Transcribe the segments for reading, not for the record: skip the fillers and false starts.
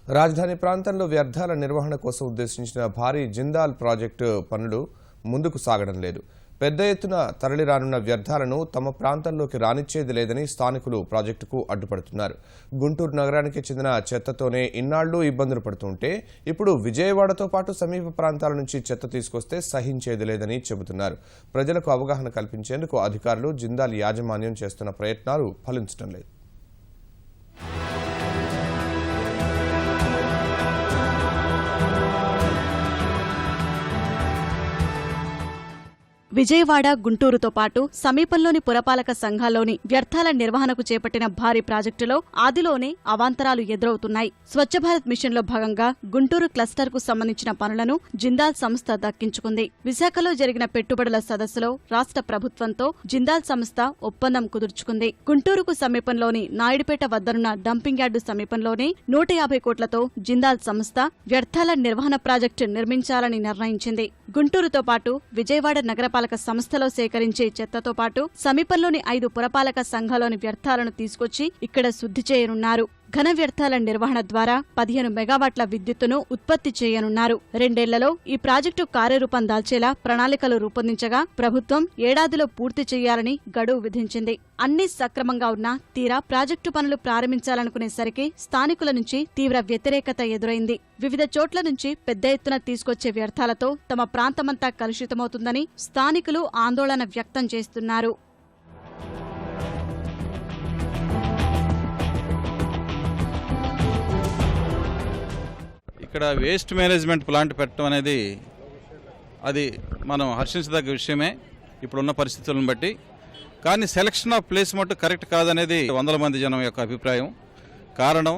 రాజధాని ప్రాంతంలో వ్యర్థాల నిర్వహణ కోసం ఉద్దేశించిన భారీ జిందాల్ ప్రాజెక్టు పనులు ముందుకు సాగడం లేదు. పెద్ద ఎత్తున తరలిరానున్న వ్యర్థాలను తమ ప్రాంతంలోకి రానిచ్చేది లేదని స్థానికులు ప్రాజెక్టుకు అడ్డుపడుతున్నారు. గుంటూరు నగరానికి చెందిన చెత్తతోనే ఇన్నాళ్లు ఇబ్బందులు పడుతుంటే ఇప్పుడు విజయవాడతో పాటు సమీప ప్రాంతాల నుంచి చెత్త తీసుకొస్తే సహించేది లేదని చెబుతున్నారు. ప్రజలకు అవగాహన కల్పించేందుకు అధికారులు జిందాల్ యాజమాన్యం చేస్తున్న ప్రయత్నాలు ఫలించడం లేదు. విజయవాడ, గుంటూరుతో పాటు సమీపంలోని పురపాలక సంఘాల్లోని వ్యర్థాల నిర్వహణకు చేపట్టిన భారీ ప్రాజెక్టులో ఆదిలోనే అవాంతరాలు ఎదురవుతున్నాయి. స్వచ్ఛ భారత్ మిషన్లో భాగంగా గుంటూరు క్లస్టర్కు సంబంధించిన పనులను జిందాల్ సంస్థ దక్కించుకుంది. విశాఖలో జరిగిన పెట్టుబడుల సదస్సులో రాష్ట్ర ప్రభుత్వంతో జిందాల్ సంస్థ ఒప్పందం కుదుర్చుకుంది. గుంటూరుకు సమీపంలోని నాయుడుపేట వద్దనున్న డంపింగ్ యార్డు సమీపంలోనే 150 కోట్లతో జిందాల్ సంస్థ వ్యర్థాల నిర్వహణ ప్రాజెక్టు నిర్మించాలని నిర్ణయించింది. గుంటూరుతో పాటు విజయవాడ నగరపాలక సంస్థలో సేకరించే చెత్తతో పాటు సమీపంలోని 5 పురపాలక సంఘాలోని వ్యర్థాలను తీసుకొచ్చి ఇక్కడ శుద్ధి చేయనున్నారు. ఘన వ్యర్థాల నిర్వహణ ద్వారా 15 మెగావాట్ల విద్యుత్తును ఉత్పత్తి చేయనున్నారు. 2 ఏళ్లలో ఈ ప్రాజెక్టు కార్యరూపం దాల్చేలా ప్రణాళికలు రూపొందించగా ప్రభుత్వం ఏడాదిలో పూర్తి చేయాలని గడువు విధించింది. అన్ని సక్రమంగా ఉన్నా తీరా ప్రాజెక్టు పనులు ప్రారంభించాలనుకునేసరికి స్థానికుల నుంచి తీవ్ర వ్యతిరేకత ఎదురైంది. వివిధ చోట్ల నుంచి పెద్ద ఎత్తున తీసుకొచ్చే వ్యర్థాలతో తమ ప్రాంతమంతా కలుషితమవుతుందని స్థానికులు ఆందోళన వ్యక్తం చేస్తున్నారు. ఇక్కడ వేస్ట్ మేనేజ్మెంట్ ప్లాంట్ పెట్టడం అనేది అది మనం హర్షించదగ్గ విషయమే ఇప్పుడున్న పరిస్థితులను బట్టి. కానీ సెలక్షన్ ఆఫ్ ప్లేస్ మట్టు కరెక్ట్ కాదనేది వందల మంది జనం యొక్క అభిప్రాయం. కారణం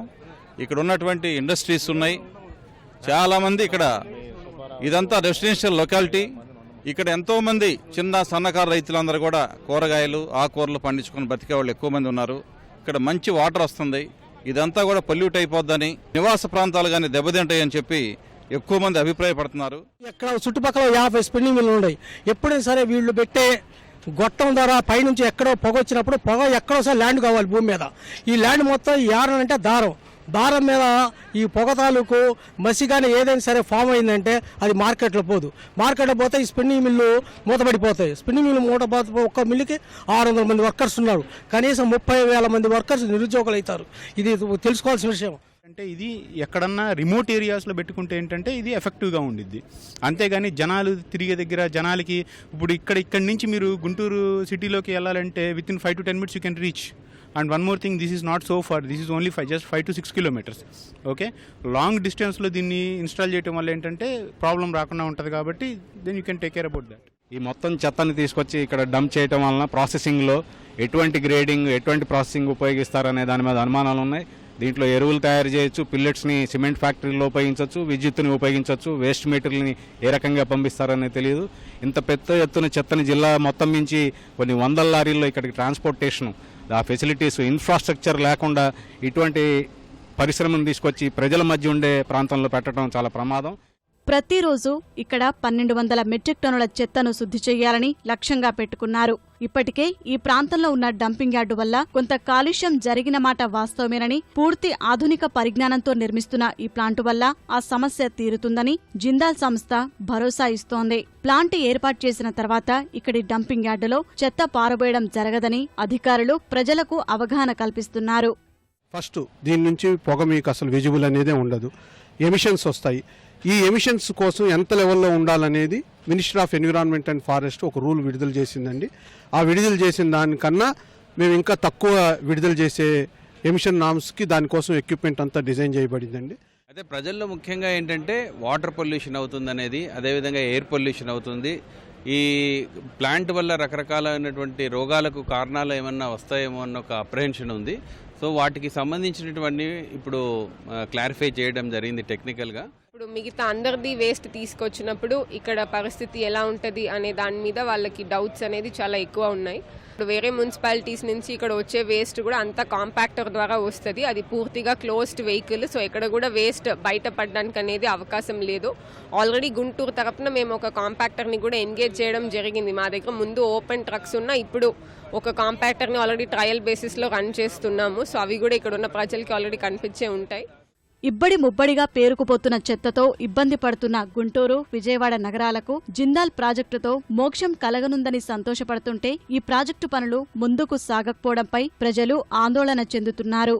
ఇక్కడ ఉన్నటువంటి ఇండస్ట్రీస్ ఉన్నాయి, చాలామంది ఇక్కడ ఇదంతా రెసిడెన్షియల్ లొకాలిటీ. ఇక్కడ ఎంతోమంది చిన్న సన్నకారు రైతులందరూ కూడా కూరగాయలు ఆకుకూరలు పండించుకొని బతికే వాళ్ళు ఎక్కువ మంది ఉన్నారు. ఇక్కడ మంచి వాటర్ వస్తుంది. ఇదంతా కూడా పొల్యూట్ అయిపోద్దని, నివాస ప్రాంతాలు కానీ దెబ్బతింటాయని చెప్పి ఎక్కువ మంది అభిప్రాయపడుతున్నారు. ఇక్కడ చుట్టుపక్కల 50 స్పిన్నింగ్ మిల్లు ఉన్నాయి. ఎప్పుడైనా సరే వీళ్ళు పెట్టే గొట్టం ద్వారా పైనుంచి ఎక్కడో పొగ వచ్చినప్పుడు పొగ ఎక్కడోసారి ల్యాండ్ కావాలి భూమి మీద. ఈ ల్యాండ్ మొత్తం యారనంటే దారం మీద ఈ పొగ తాలూకు మసి కానీ ఏదైనా సరే ఫామ్ అయిందంటే అది మార్కెట్లో పోదు. మార్కెట్లో పోతే ఈ స్పిన్నింగ్ మిల్లు మూతపడిపోతాయి. స్పిన్నింగ్ మిల్లు మూతపడిపోతే ఒక్క మిల్లుకి 600 మంది వర్కర్స్ ఉన్నారు. కనీసం 30,000 మంది వర్కర్స్ నిరుద్యోగులు అవుతారు. ఇది తెలుసుకోవాల్సిన విషయం. అంటే ఇది ఎక్కడన్నా రిమోట్ ఏరియాస్లో పెట్టుకుంటే ఏంటంటే ఇది ఎఫెక్టివ్గా ఉండిద్ది. అంతేగాని జనాలు తిరిగే దగ్గర జనాలకి ఇప్పుడు ఇక్కడి నుంచి మీరు గుంటూరు సిటీలోకి వెళ్ళాలంటే within 5 to 10 minutes you can reach. And one more thing, this is not so far, this is only just 5 to 6 kilometers. Okay, long డిస్టెన్స్లో దీన్ని ఇన్స్టాల్ చేయడం వల్ల ఏంటంటే ప్రాబ్లం రాకుండా ఉంటుంది. కాబట్టి then you can take care about that. ఈ మొత్తం చెత్తని తీసుకొచ్చి ఇక్కడ డంప్ చేయడం వలన ప్రాసెసింగ్లో ఎటువంటి గ్రేడింగ్, ఎటువంటి ప్రాసెసింగ్ ఉపయోగిస్తారనే దాని మీద అనుమానాలు ఉన్నాయి. దీంట్లో ఎరువులు తయారు చేయొచ్చు, పిల్లెట్స్ని సిమెంట్ ఫ్యాక్టరీలో ఉపయోగించవచ్చు, విద్యుత్తుని ఉపయోగించవచ్చు, వేస్ట్ మెటీరియల్ని ఏ రకంగా పంపిస్తారనే తెలియదు. ఇంత పెద్ద ఎత్తున చెత్తని జిల్లా మొత్తం నుంచి కొన్ని వందల లారీల్లో ఇక్కడికి ట్రాన్స్పోర్టేషన్, ఆ ఫెసిలిటీస్, ఇన్ఫ్రాస్ట్రక్చర్ లేకుండా ఇటువంటి పరిశ్రమను తీసుకొచ్చి ప్రజల మధ్య ఉండే ప్రాంతంలో పెట్టడం చాలా ప్రమాదం. ప్రతిరోజు ఇక్కడ 1200 మెట్రిక్ టన్నుల చెత్తను శుద్ధి చేయాలని లక్ష్యంగా పెట్టుకున్నారు. ఇప్పటికే ఈ ప్రాంతంలో ఉన్న డంపింగ్ యార్డు వల్ల కొంత కాలుష్యం జరిగిన మాట వాస్తవమేనని, పూర్తి ఆధునిక పరిజ్ఞానంతో నిర్మిస్తున్న ఈ ప్లాంటు వల్ల ఆ సమస్య తీరుతుందని జిందాల్ సంస్థ భరోసా ఇస్తోంది. ప్లాంట్ ఏర్పాటు చేసిన తర్వాత ఇక్కడి డంపింగ్ యార్డులో చెత్త పారబోయడం జరగదని అధికారులు ప్రజలకు అవగాహన కల్పిస్తున్నారు. ఫస్ట్ దీని నుంచి పొగ మీకు అసలు విజిబుల్ అనేదే ఉండదు. ఎమిషన్స్ వస్తాయి. ఈ ఎమిషన్స్ కోసం ఎంత లెవెల్లో ఉండాలనేది ministry of environment and forest ఒక రూల్ విడుదల చేసిందండి. ఆ విడుదల చేసిన దానికన్నా మేము ఇంకా తక్కువ విడుదల చేసే ఎమిషన్ నామ్స్కి దానికోసం ఎక్విప్మెంట్ అంతా డిజైన్ చేయబడిందండి. అయితే ప్రజల్లో ముఖ్యంగా ఏంటంటే వాటర్ పొల్యూషన్ అవుతుంది అనేది, అదేవిధంగా ఎయిర్ పొల్యూషన్ అవుతుంది. ఈ ప్లాంట్ వల్ల రకరకాలైనటువంటి రోగాలకు కారణాలు ఏమన్నా వస్తాయేమో అన్న ఒక అప్రహెన్షన్ ఉంది. సో వాటికి సంబంధించినటువంటి ఇప్పుడు క్లారిఫై చేయడం జరిగింది టెక్నికల్గా. ఇప్పుడు మిగతా అందరిది వేస్ట్ తీసుకొచ్చినప్పుడు ఇక్కడ పరిస్థితి ఎలా ఉంటుంది అనే దాని మీద వాళ్ళకి డౌట్స్ అనేది చాలా ఎక్కువ ఉన్నాయి. ఇప్పుడు వేరే మున్సిపాలిటీస్ నుంచి ఇక్కడ వచ్చే వేస్ట్ కూడా అంతా కాంపాక్టర్ ద్వారా వస్తుంది. అది పూర్తిగా క్లోజ్డ్ వెహికల్. సో ఎక్కడ కూడా వేస్ట్ బయటపడడానికి అనేది అవకాశం లేదు. ఆల్రెడీ గుంటూరు తరపున మేము ఒక కాంపాక్టర్ని కూడా ఎంగేజ్ చేయడం జరిగింది. మా దగ్గర ముందు ఓపెన్ ట్రక్స్ ఉన్నా ఇప్పుడు ఒక కాంపాక్టర్ని ఆల్రెడీ ట్రయల్ బేసిస్లో రన్ చేస్తున్నాము. సో అవి కూడా ఇక్కడ ఉన్న ప్రజలకి ఆల్రెడీ కనిపించే ఉంటాయి. ఇబ్బడి ముబ్బడిగా పేరుకుపోతున్న చెత్తతో ఇబ్బంది పడుతున్న గుంటూరు, విజయవాడ నగరాలకు జిందాల్ ప్రాజెక్టుతో మోక్షం కలగనుందని సంతోషపడుతుంటే ఈ ప్రాజెక్టు పనులు ముందుకు సాగకపోవడంపై ప్రజలు ఆందోళన చెందుతున్నారు.